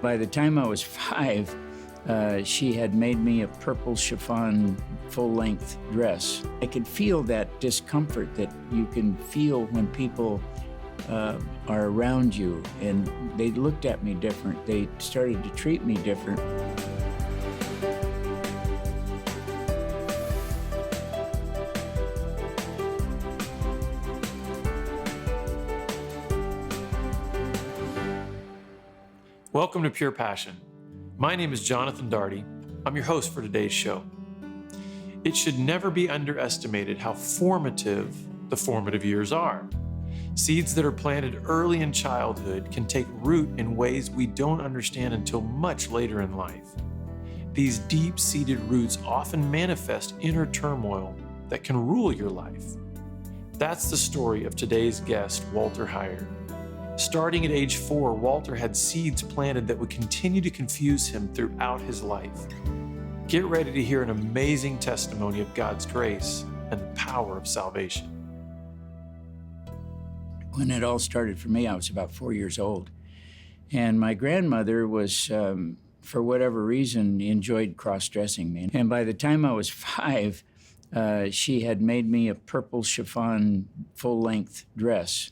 By the time I was 5, she had made me a purple chiffon full-length dress. I could feel that discomfort that you can feel when people are around you, and they looked at me different. They started to treat me different. Welcome to Pure Passion. My name is Jonathan Daugherty. I'm your host for today's show. It should never be underestimated how formative the formative years are. Seeds that are planted early in childhood can take root in ways we don't understand until much later in life. These deep-seated roots often manifest inner turmoil that can rule your life. That's the story of today's guest, Walter Heyer. Starting at age 4, Walter had seeds planted that would continue to confuse him throughout his life. Get ready to hear an amazing testimony of God's grace and the power of salvation. When it all started for me, I was about 4 years old. And my grandmother was, for whatever reason, enjoyed cross-dressing me. And by the time I was 5, she had made me a purple chiffon full-length dress.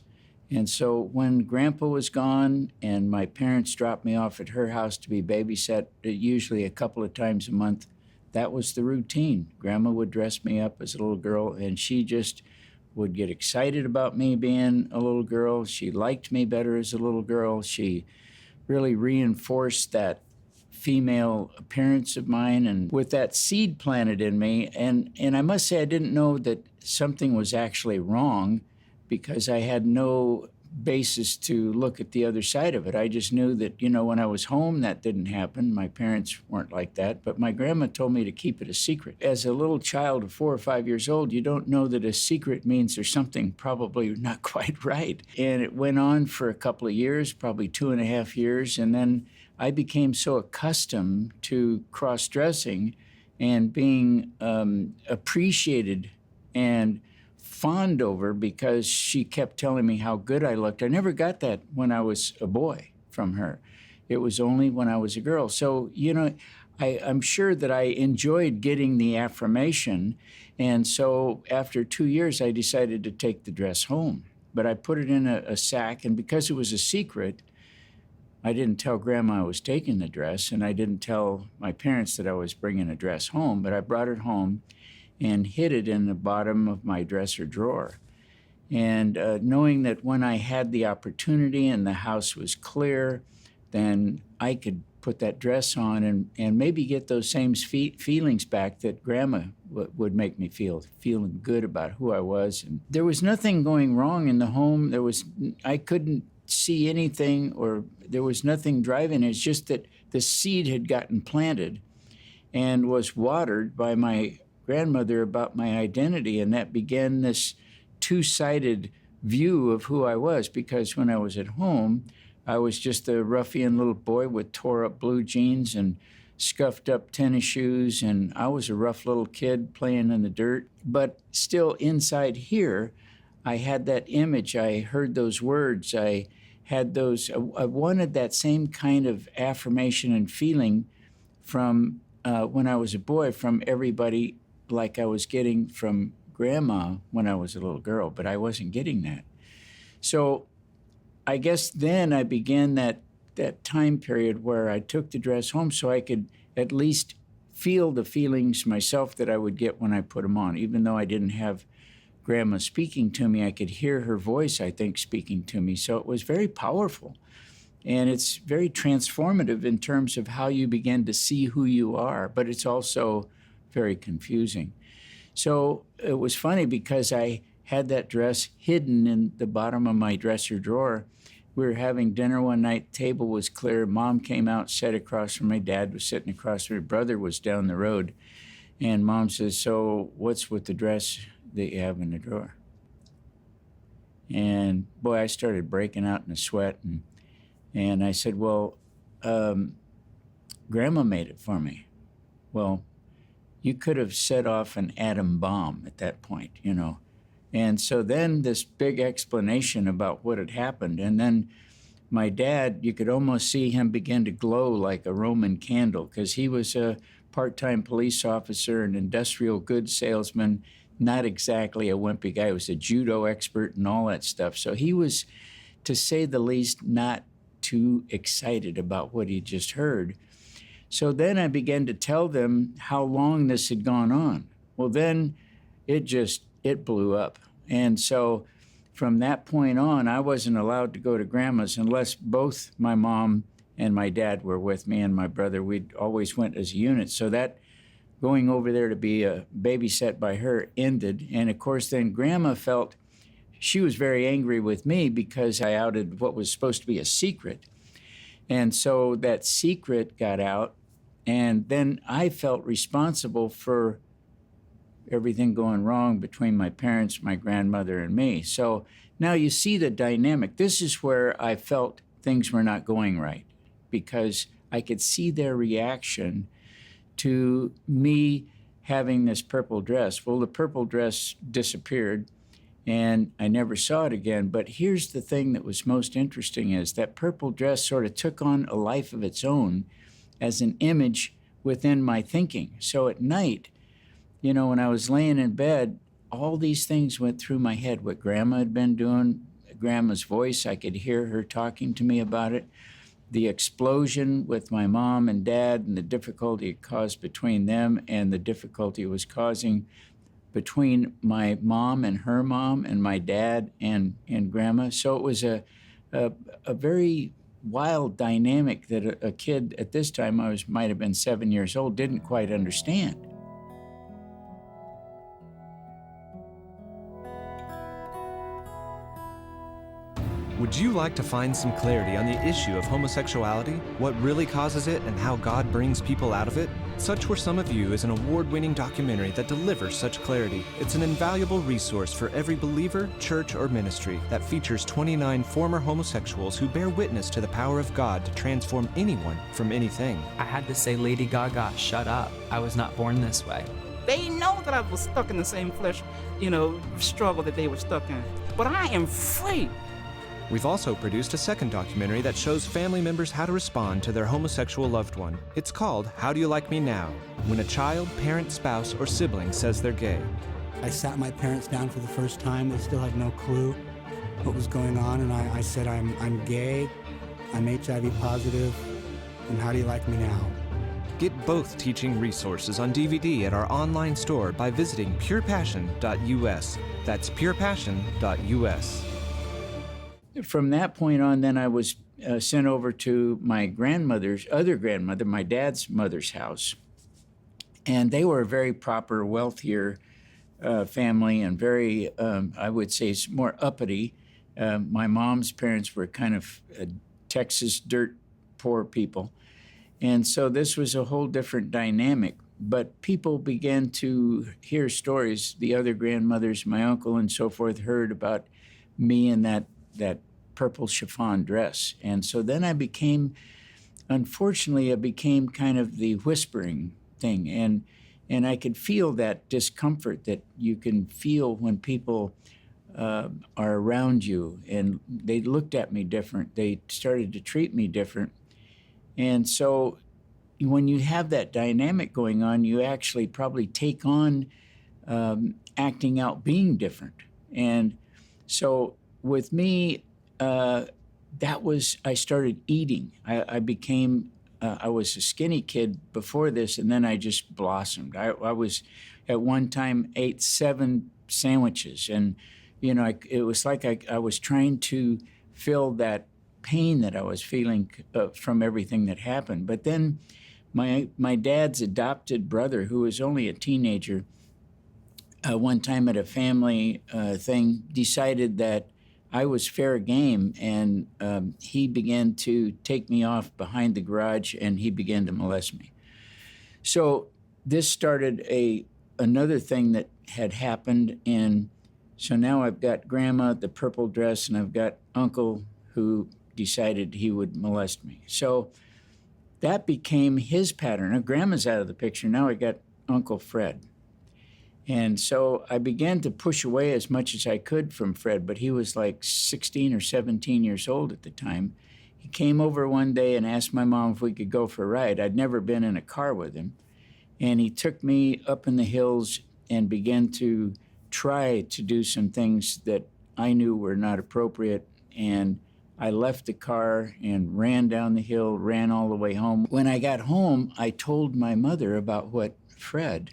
And so when Grandpa was gone and my parents dropped me off at her house to be babysat, usually a couple of times a month, that was the routine. Grandma would dress me up as a little girl, and she just would get excited about me being a little girl. She liked me better as a little girl. She really reinforced that female appearance of mine, and with that seed planted in me, and I must say I didn't know that something was actually wrong, because I had no basis to look at the other side of it. I just knew that, when I was home, that didn't happen. My parents weren't like that, but my grandma told me to keep it a secret. As a little child of 4 or 5 years old, you don't know that a secret means there's something probably not quite right. And it went on for a couple of years, probably 2.5 years, and then I became so accustomed to cross-dressing and being appreciated and fawned over because she kept telling me how good I looked. I never got that when I was a boy from her. It was only when I was a girl. So, I'm sure that I enjoyed getting the affirmation. And so after 2 years, I decided to take the dress home. But I put it in a sack, and because it was a secret, I didn't tell Grandma I was taking the dress, and I didn't tell my parents that I was bringing a dress home, but I brought it home and hid it in the bottom of my dresser drawer. And knowing that when I had the opportunity and the house was clear, then I could put that dress on and maybe get those same feelings back that Grandma would make me feel, feeling good about who I was. And there was nothing going wrong in the home. I couldn't see anything, or there was nothing driving it. It's just that the seed had gotten planted and was watered by my grandmother about my identity, and that began this two-sided view of who I was, because when I was at home, I was just a ruffian little boy with tore-up blue jeans and scuffed-up tennis shoes, and I was a rough little kid playing in the dirt. But still inside here, I had that image. I heard those words. I wanted that same kind of affirmation and feeling from when I was a boy, from everybody, like I was getting from Grandma when I was a little girl, but I wasn't getting that. So I guess then I began that time period where I took the dress home so I could at least feel the feelings myself that I would get when I put them on. Even though I didn't have Grandma speaking to me, I could hear her voice, I think, speaking to me. So it was very powerful. And it's very transformative in terms of how you begin to see who you are, but it's also very confusing. So it was funny because I had that dress hidden in the bottom of my dresser drawer. We were having dinner one night, table was clear, Mom came out, sat across from my dad, was sitting across from my brother, was down the road. And Mom says, "So what's with the dress that you have in the drawer?" And boy, I started breaking out in a sweat. And I said, "Well, Grandma made it for me." Well, you could have set off an atom bomb at that point, And so then this big explanation about what had happened. And then my dad, you could almost see him begin to glow like a Roman candle, because he was a part-time police officer, an industrial goods salesman, not exactly a wimpy guy. He was a judo expert and all that stuff. So he was, to say the least, not too excited about what he just heard. So then I began to tell them how long this had gone on. Well, then it blew up. And so from that point on, I wasn't allowed to go to Grandma's unless both my mom and my dad were with me, and my brother. We always went as a unit. So that going over there to be babysat by her ended. And of course, then Grandma felt she was very angry with me because I outed what was supposed to be a secret. And so that secret got out, and then I felt responsible for everything going wrong between my parents, my grandmother, and me. So now you see the dynamic. This is where I felt things were not going right, because I could see their reaction to me having this purple dress. Well, the purple dress disappeared, and I never saw it again. But here's the thing that was most interesting, is that purple dress sort of took on a life of its own as an image within my thinking. So at night, when I was laying in bed, all these things went through my head. What Grandma had been doing, Grandma's voice, I could hear her talking to me about it. The explosion with my mom and dad, and the difficulty it caused between them, and the difficulty it was causing between my mom and her mom, and my dad and Grandma. So it was a very wild dynamic that a kid at this time, might have been 7 years old, didn't quite understand. Would you like to find some clarity on the issue of homosexuality, what really causes it, and how God brings people out of it? Such Were Some of You is an award-winning documentary that delivers such clarity. It's an invaluable resource for every believer, church, or ministry that features 29 former homosexuals who bear witness to the power of God to transform anyone from anything. I had to say, Lady Gaga, shut up. I was not born this way. They know that I was stuck in the same flesh, struggle that they were stuck in. But I am free. We've also produced a second documentary that shows family members how to respond to their homosexual loved one. It's called How Do You Like Me Now? When a child, parent, spouse, or sibling says they're gay. I sat my parents down for the first time. They still had no clue what was going on, and I said, I'm gay, I'm HIV positive, and how do you like me now? Get both teaching resources on DVD at our online store by visiting purepassion.us. That's purepassion.us. From that point on, then I was sent over to my other grandmother, my dad's mother's house. And they were a very proper, wealthier family, and very, I would say, more uppity. My mom's parents were kind of Texas dirt poor people. And so this was a whole different dynamic. But people began to hear stories. The other grandmothers, my uncle and so forth, heard about me in that purple chiffon dress. And so then I became kind of the whispering thing. And I could feel that discomfort that you can feel when people are around you. And they looked at me different. They started to treat me different. And so when you have that dynamic going on, you actually probably take on acting out being different. And so with me, I started eating. I was a skinny kid before this, and then I just blossomed. I was, at one time, ate 7 sandwiches. And, it was like I was trying to fill that pain that I was feeling from everything that happened. But then my dad's adopted brother, who was only a teenager, one time at a family thing, decided that I was fair game, and he began to take me off behind the garage, and he began to molest me. So this started another thing that had happened, and so now I've got Grandma, the purple dress, and I've got Uncle who decided he would molest me. So that became his pattern. Now Grandma's out of the picture. Now I got Uncle Fred. And so I began to push away as much as I could from Fred, but he was like 16 or 17 years old at the time. He came over one day and asked my mom if we could go for a ride. I'd never been in a car with him. And he took me up in the hills and began to try to do some things that I knew were not appropriate. And I left the car and ran down the hill, ran all the way home. When I got home, I told my mother about what Fred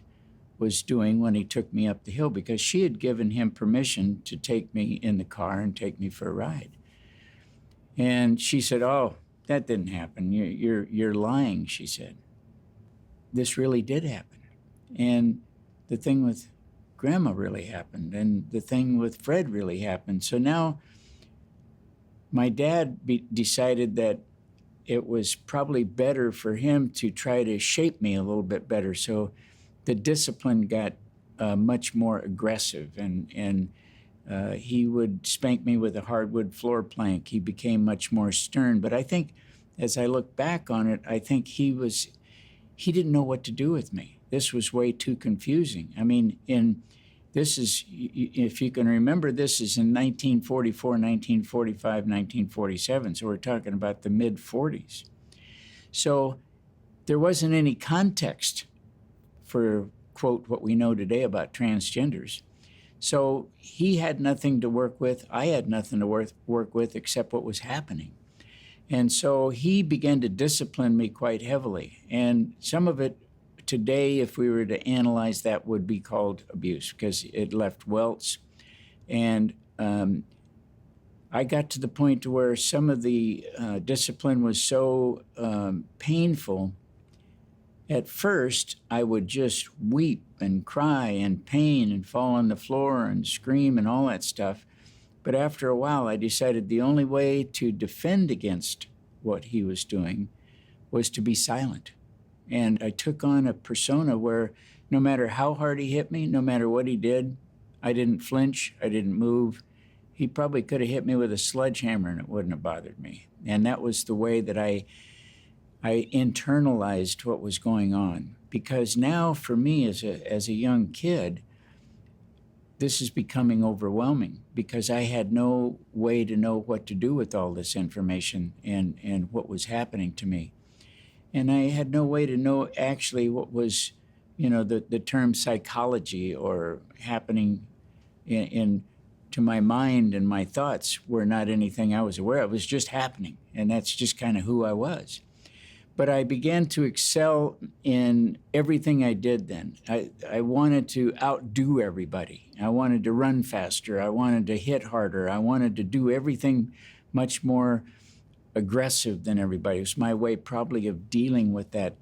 was doing when he took me up the hill, because she had given him permission to take me in the car and take me for a ride. And she said, "Oh, that didn't happen. You're lying," she said. This really did happen. And the thing with Grandma really happened, and the thing with Fred really happened. So now my dad decided that it was probably better for him to try to shape me a little bit better. So the discipline got much more aggressive, and he would spank me with a hardwood floor plank. He became much more stern. But I think, as I look back on it, I think he didn't know what to do with me. This was way too confusing. I mean, this is, if you can remember, this is in 1944, 1945, 1947. So we're talking about the mid-40s. So there wasn't any context for, quote, what we know today about transgenders. So he had nothing to work with. I had nothing to work with except what was happening. And so he began to discipline me quite heavily. And some of it today, if we were to analyze that, would be called abuse, because it left welts. And I got to the point to where some of the discipline was so painful. At first, I would just weep and cry and pain and fall on the floor and scream and all that stuff. But after a while, I decided the only way to defend against what he was doing was to be silent. And I took on a persona where no matter how hard he hit me, no matter what he did, I didn't flinch, I didn't move. He probably could have hit me with a sledgehammer and it wouldn't have bothered me. And that was the way that I internalized what was going on. Because now, for me as a young kid, this is becoming overwhelming, because I had no way to know what to do with all this information and what was happening to me. And I had no way to know actually what was, the term psychology or happening to my mind, and my thoughts were not anything I was aware of. It was just happening, and that's just kind of who I was. But I began to excel in everything I did then. I wanted to outdo everybody. I wanted to run faster. I wanted to hit harder. I wanted to do everything much more aggressive than everybody. It was my way probably of dealing with the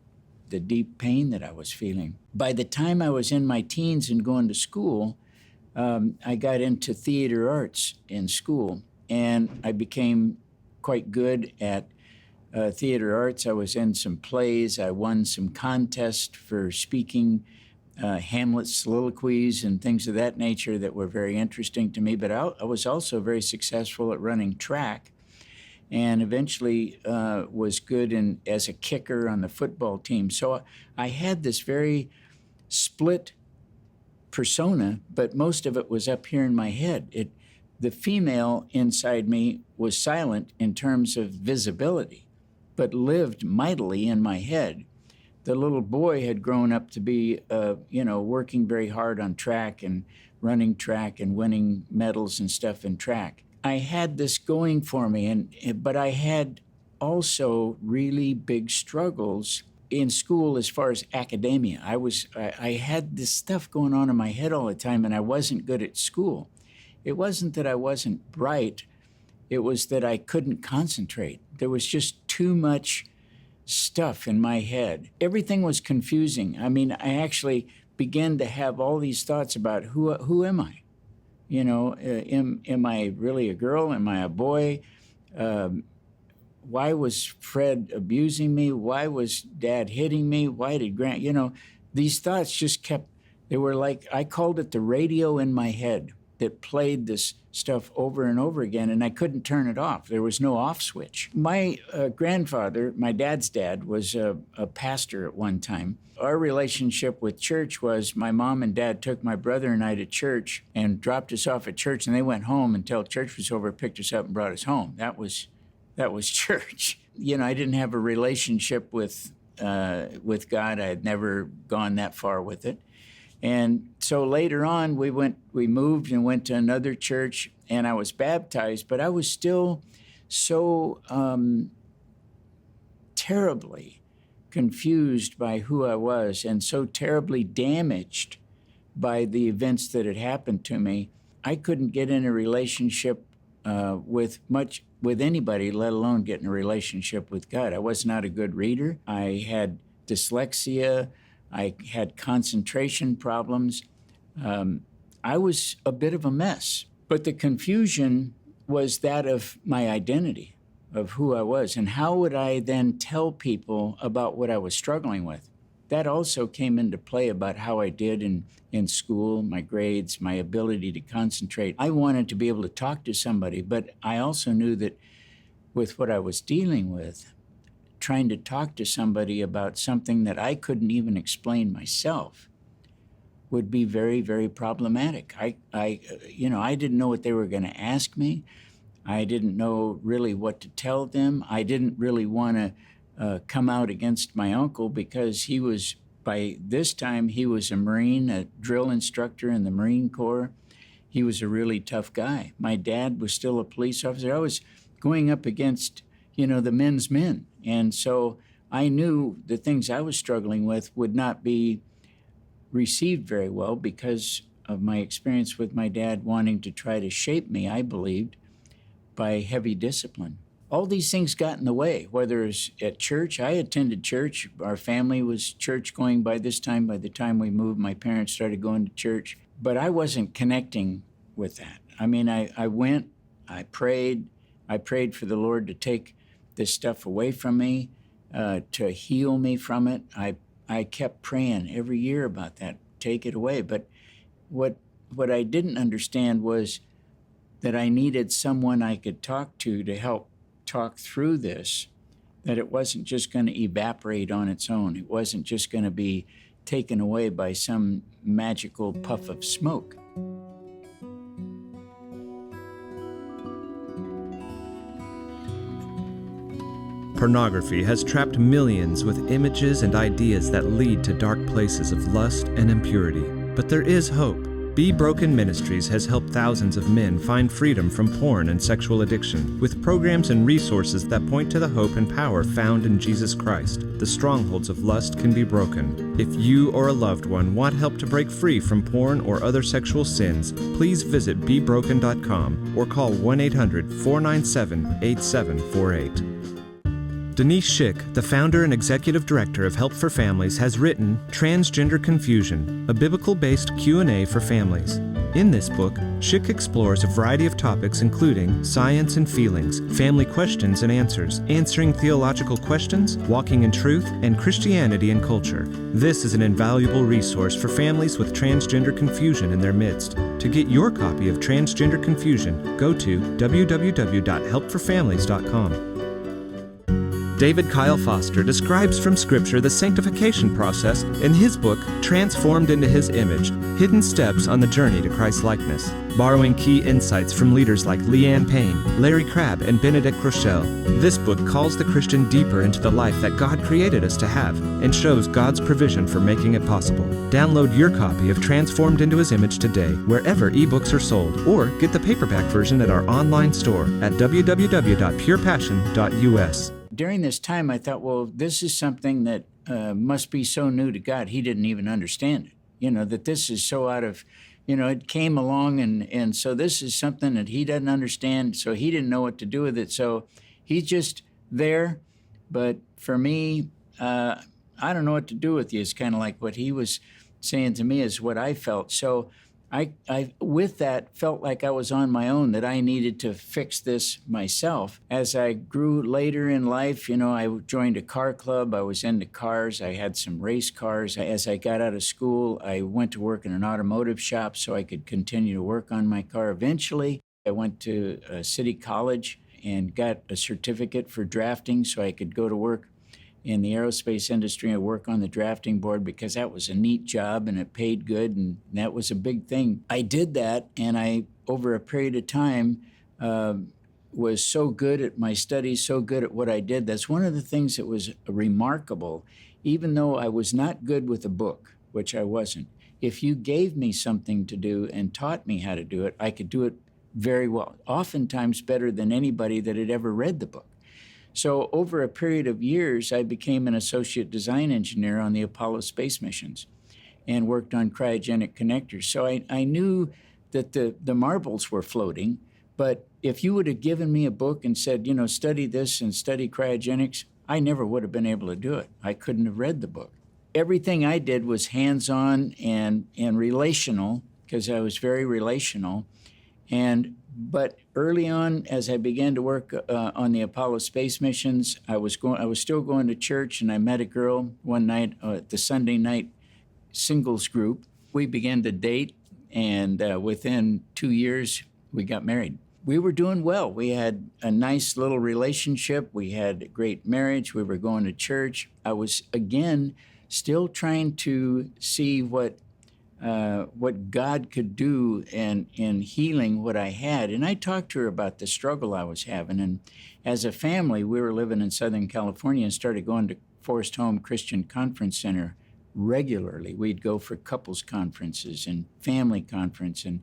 deep pain that I was feeling. By the time I was in my teens and going to school, I got into theater arts in school, and I became quite good at theater arts. I was in some plays. I won some contests for speaking Hamlet soliloquies and things of that nature that were very interesting to me. But I was also very successful at running track, and eventually was good as a kicker on the football team. So I had this very split persona, but most of it was up here in my head. The female inside me was silent in terms of visibility, but lived mightily in my head. The little boy had grown up to be, working very hard on track and running track and winning medals and stuff in track. I had this going for me, but I had also really big struggles in school as far as academia. I had this stuff going on in my head all the time, and I wasn't good at school. It wasn't that I wasn't bright. It was that I couldn't concentrate. There was just too much stuff in my head. Everything was confusing. I mean, I actually began to have all these thoughts about who am I? Am I really a girl? Am I a boy? Why was Fred abusing me? Why was Dad hitting me? Why did Grant, these thoughts just they were like, I called it the radio in my head that played this stuff over and over again, and I couldn't turn it off. There was no off switch. My grandfather, my dad's dad, was a pastor at one time. Our relationship with church was my mom and dad took my brother and I to church and dropped us off at church, and they went home until church was over, picked us up and brought us home. That was that was church. I didn't have a relationship with God. I had never gone that far with it. And so later on, we moved and went to another church, and I was baptized, but I was still so terribly confused by who I was and so terribly damaged by the events that had happened to me. I couldn't get in a relationship with anybody, let alone get in a relationship with God. I was not a good reader. I had dyslexia. I had concentration problems. I was a bit of a mess. But the confusion was that of my identity, of who I was. And how would I then tell people about what I was struggling with? That also came into play about how I did in school, my grades, my ability to concentrate. I wanted to be able to talk to somebody, but I also knew that with what I was dealing with, trying to talk to somebody about something that I couldn't even explain myself would be very, very problematic. I didn't know what they were going to ask me. I didn't know really what to tell them. I didn't really want to come out against my uncle because by this time, he was a Marine, a drill instructor in the Marine Corps. He was a really tough guy. My dad was still a police officer. I was going up against, the men's men. And so I knew the things I was struggling with would not be received very well because of my experience with my dad wanting to try to shape me, I believed, by heavy discipline. All these things got in the way, whether it's at church. I attended church. Our family was church going by this time. By the time we moved, my parents started going to church. But I wasn't connecting with that. I mean, I went, I prayed for the Lord to take this stuff away from me, to heal me from it. I kept praying every year about that, take it away. But what I didn't understand was that I needed someone I could talk to help talk through this, that it wasn't just going to evaporate on its own. It wasn't just going to be taken away by some magical puff of smoke. Pornography has trapped millions with images and ideas that lead to dark places of lust and impurity. But there is hope. Be Broken Ministries has helped thousands of men find freedom from porn and sexual addiction with programs and resources that point to the hope and power found in Jesus Christ. The strongholds of lust can be broken. If you or a loved one want help to break free from porn or other sexual sins, please visit BeBroken.com or call 1-800-497-8748. Denise Schick, the founder and executive director of Help for Families, has written Transgender Confusion, a biblical-based Q&A for families. In this book, Schick explores a variety of topics including science and feelings, family questions and answers, answering theological questions, walking in truth, and Christianity and culture. This is an invaluable resource for families with transgender confusion in their midst. To get your copy of Transgender Confusion, go to www.helpforfamilies.com. David Kyle Foster describes from Scripture the sanctification process in his book, Transformed into His Image, Hidden Steps on the Journey to Christ-likeness. Borrowing key insights from leaders like Leanne Payne, Larry Crabb, and Benedict Rochelle, this book calls the Christian deeper into the life that God created us to have and shows God's provision for making it possible. Download your copy of Transformed into His Image today, wherever ebooks are sold, or get the paperback version at our online store at www.purepassion.us. During this time, I thought, well, this is something that must be so new to God. He didn't even understand it. That this is so out of, it came along and so this is something that he doesn't understand. So he didn't know what to do with it. So he's just there. But for me, I don't know what to do with you. It's kind of like what he was saying to me is what I felt. So I with that, felt like I was on my own, that I needed to fix this myself. As I grew later in life, I joined a car club. I was into cars. I had some race cars. As I got out of school, I went to work in an automotive shop so I could continue to work on my car. Eventually, I went to City College and got a certificate for drafting so I could go to work in the aerospace industry and work on the drafting board because that was a neat job and it paid good and that was a big thing. I did that and I, over a period of time, was so good at my studies, so good at what I did. That's one of the things that was remarkable, even though I was not good with a book, which I wasn't. If you gave me something to do and taught me how to do it, I could do it very well, oftentimes better than anybody that had ever read the book. So over a period of years, I became an associate design engineer on the Apollo space missions and worked on cryogenic connectors. So I knew that the marbles were floating, but if you would have given me a book and said, study this and study cryogenics, I never would have been able to do it. I couldn't have read the book. Everything I did was hands-on and relational, because I was very relational. But early on, as I began to work on the Apollo space missions, I was still going to church, and I met a girl one night at the Sunday night singles group. We began to date, and within 2 years, we got married. We were doing well. We had a nice little relationship. We had a great marriage. We were going to church. I was, again, still trying to see what God could do in healing what I had. And I talked to her about the struggle I was having. And as a family, we were living in Southern California and started going to Forest Home Christian Conference Center regularly. We'd go for couples conferences and family conference. And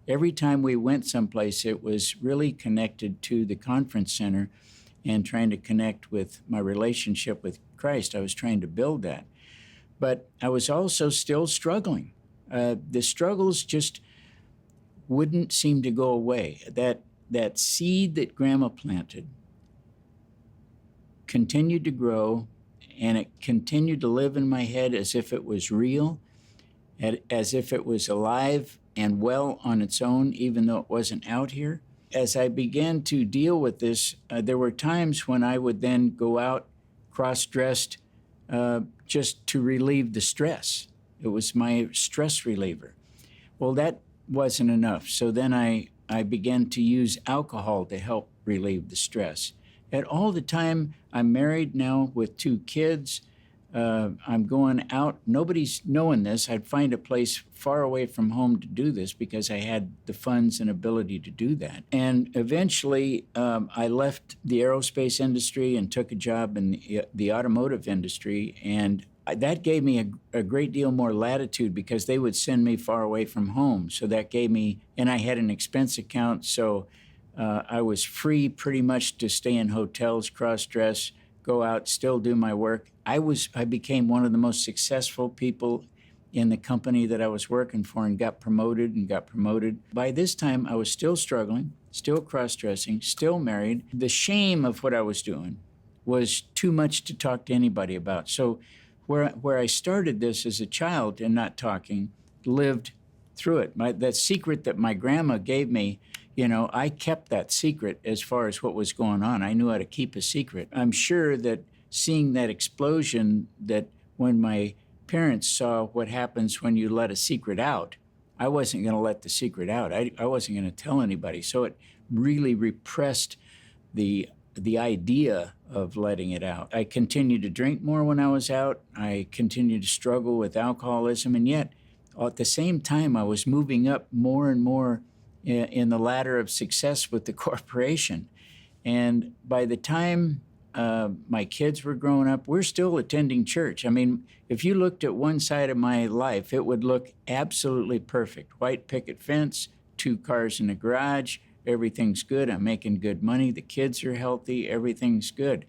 every time we went someplace, it was really connected to the conference center and trying to connect with my relationship with Christ. I was trying to build that. But I was also still struggling. The struggles just wouldn't seem to go away. That seed that Grandma planted continued to grow, and it continued to live in my head as if it was real, as if it was alive and well on its own, even though it wasn't out here. As I began to deal with this, there were times when I would then go out cross-dressed just to relieve the stress. It was my stress reliever. Well, that wasn't enough. So then I began to use alcohol to help relieve the stress. At all the time, I'm married now with 2 kids. I'm going out. Nobody's knowing this. I'd find a place far away from home to do this because I had the funds and ability to do that. And eventually, I left the aerospace industry and took a job in the automotive industry. And that gave me a great deal more latitude because they would send me far away from home. So that gave me, and I had an expense account, so I was free pretty much to stay in hotels, cross-dress, go out, still do my work. I became one of the most successful people in the company that I was working for and got promoted. By this time, I was still struggling, still cross-dressing, still married. The shame of what I was doing was too much to talk to anybody about. So where I started this as a child and not talking, lived through it. That secret that my grandma gave me, I kept that secret as far as what was going on. I knew how to keep a secret. I'm sure that seeing that explosion, that when my parents saw what happens when you let a secret out, I wasn't going to let the secret out. I wasn't going to tell anybody. So it really repressed the idea of letting it out. I continued to drink more when I was out. I continued to struggle with alcoholism. And yet, at the same time, I was moving up more and more in the ladder of success with the corporation. And by the time my kids were growing up, we're still attending church. I mean, if you looked at one side of my life, it would look absolutely perfect. White picket fence, 2 cars in the garage, everything's good. I'm making good money. The kids are healthy. Everything's good.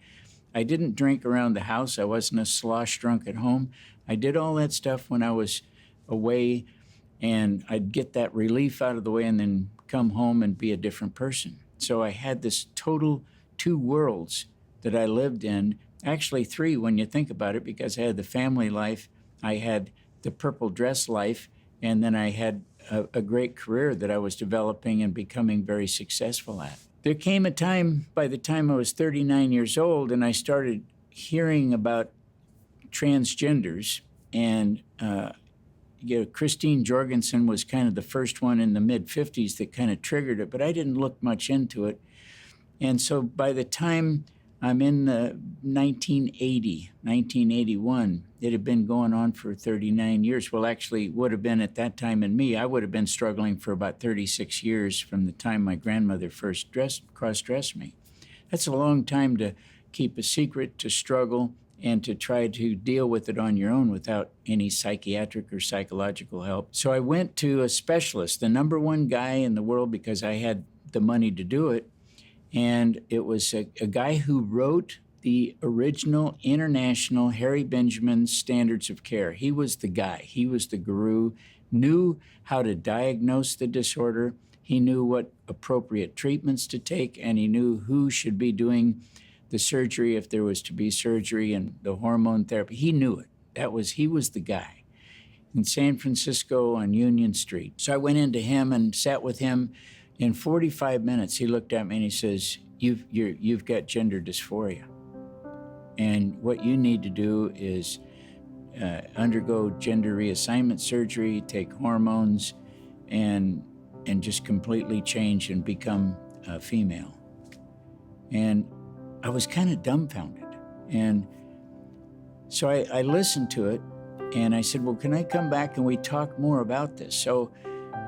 I didn't drink around the house. I wasn't a slosh drunk at home. I did all that stuff when I was away, and I'd get that relief out of the way and then come home and be a different person. So I had this total 2 worlds that I lived in, actually 3 when you think about it, because I had the family life, I had the purple dress life, and then I had a great career that I was developing and becoming very successful at. There came a time, by the time I was 39 years old, and I started hearing about transgenders, and Christine Jorgensen was kind of the first one in the mid-50s that kind of triggered it, but I didn't look much into it. And so by the time I'm in 1981. It had been going on for 39 years. Well, actually, would have been at that time in me. I would have been struggling for about 36 years from the time my grandmother first cross-dressed me. That's a long time to keep a secret, to struggle, and to try to deal with it on your own without any psychiatric or psychological help. So I went to a specialist, the number one guy in the world, because I had the money to do it. And it was a guy who wrote the original international Harry Benjamin standards of care. He was the guy. He was the guru, knew how to diagnose the disorder. He knew what appropriate treatments to take, and he knew who should be doing the surgery if there was to be surgery and the hormone therapy. He knew it. He was the guy in San Francisco on Union Street. So I went into him and sat with him. In 45 minutes, he looked at me and he says, you've got gender dysphoria. And what you need to do is undergo gender reassignment surgery, take hormones, and just completely change and become a female. And I was kind of dumbfounded. And so I listened to it, and I said, well, can I come back and we talk more about this? So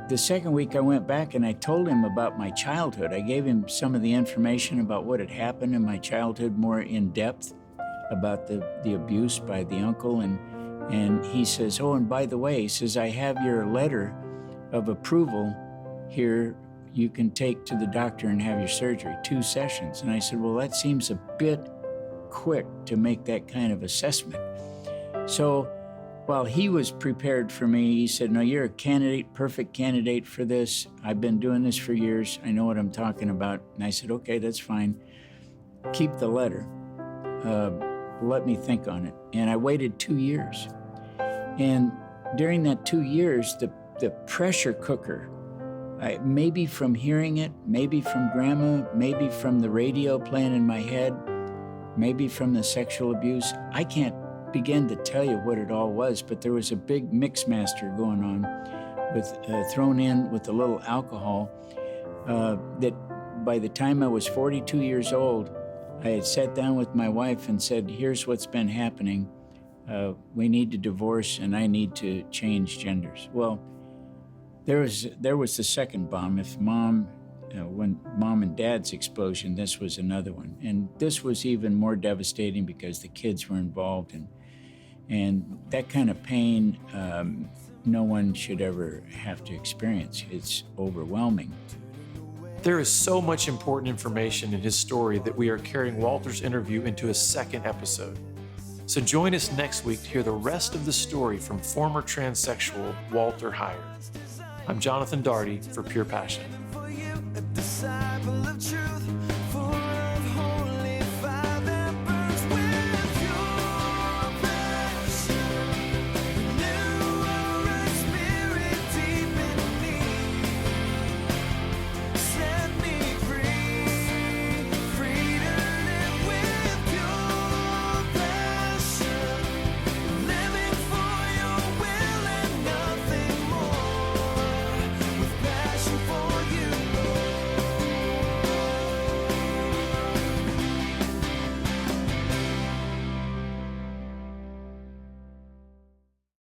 the second week I went back and I told him about my childhood. I gave him some of the information about what had happened in my childhood, more in depth about the abuse by the uncle. And he says, oh, and by the way, he says, I have your letter of approval here. You can take to the doctor and have your surgery, 2 sessions. And I said, well, that seems a bit quick to make that kind of assessment. So while he was prepared for me, he said, no, you're a candidate, perfect candidate for this. I've been doing this for years. I know what I'm talking about. And I said, okay, that's fine. Keep the letter. Let me think on it. And I waited 2 years. And during that 2 years, the pressure cooker, maybe from hearing it, maybe from grandma, maybe from the radio playing in my head, maybe from the sexual abuse, I can't begin to tell you what it all was, but there was a big mix master going on with thrown in with a little alcohol that by the time I was 42 years old, I had sat down with my wife and said, here's what's been happening. We need to divorce and I need to change genders. Well, there was the second bomb. When mom and dad's explosion, this was another one. And this was even more devastating because the kids were involved, and that kind of pain, no one should ever have to experience. It's overwhelming. There is so much important information in his story that we are carrying Walter's interview into a second episode. So join us next week to hear the rest of the story from former transsexual Walter Heyer. I'm Jonathan Daugherty for Pure Passion.